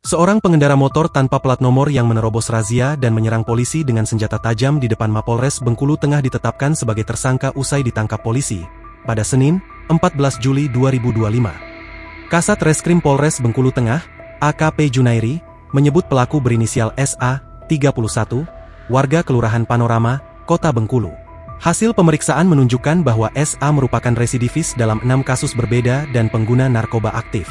Seorang pengendara motor tanpa plat nomor yang menerobos razia dan menyerang polisi dengan senjata tajam di depan Mapolres Bengkulu Tengah ditetapkan sebagai tersangka usai ditangkap polisi pada Senin, 14 Juli 2025. Kasat Reskrim Polres Bengkulu Tengah, AKP Junairi, menyebut pelaku berinisial SA, 31, warga Kelurahan Panorama, Kota Bengkulu. Hasil pemeriksaan menunjukkan bahwa SA merupakan residivis dalam 6 kasus berbeda dan pengguna narkoba aktif.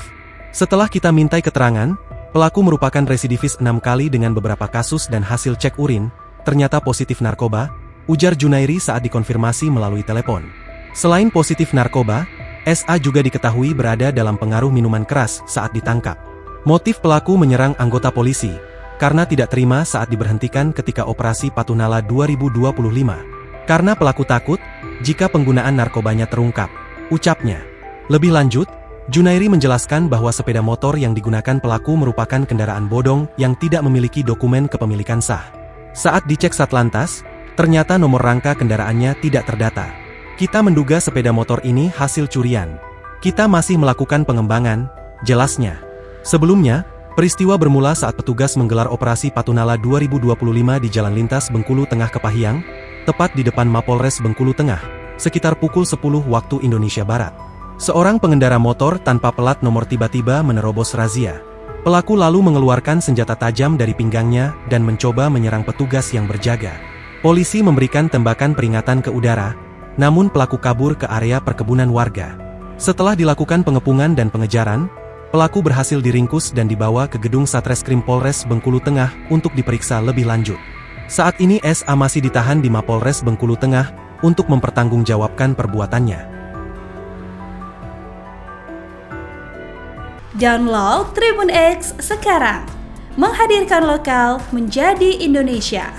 Setelah kita mintai keterangan, pelaku merupakan residivis 6 kali dengan beberapa kasus dan hasil cek urin, ternyata positif narkoba, ujar Junairi saat dikonfirmasi melalui telepon. Selain positif narkoba, SA juga diketahui berada dalam pengaruh minuman keras saat ditangkap. Motif pelaku menyerang anggota polisi, karena tidak terima saat diberhentikan ketika operasi Patunala 2025. Karena pelaku takut, jika penggunaan narkobanya terungkap, ucapnya. Lebih lanjut, Junairi menjelaskan bahwa sepeda motor yang digunakan pelaku merupakan kendaraan bodong yang tidak memiliki dokumen kepemilikan sah. Saat dicek Satlantas, ternyata nomor rangka kendaraannya tidak terdata. Kita menduga sepeda motor ini hasil curian. Kita masih melakukan pengembangan, jelasnya. Sebelumnya, peristiwa bermula saat petugas menggelar operasi Patunala 2025 di Jalan Lintas Bengkulu Tengah Kepahyang, tepat di depan Mapolres Bengkulu Tengah, sekitar pukul 10 waktu Indonesia Barat. Seorang pengendara motor tanpa plat nomor tiba-tiba menerobos razia. Pelaku lalu mengeluarkan senjata tajam dari pinggangnya dan mencoba menyerang petugas yang berjaga. Polisi memberikan tembakan peringatan ke udara, namun pelaku kabur ke area perkebunan warga. Setelah dilakukan pengepungan dan pengejaran, pelaku berhasil diringkus dan dibawa ke gedung Satreskrim Polres Bengkulu Tengah untuk diperiksa lebih lanjut. Saat ini SA masih ditahan di Mapolres Bengkulu Tengah untuk mempertanggungjawabkan perbuatannya. Download Tribun X sekarang, menghadirkan lokal menjadi Indonesia.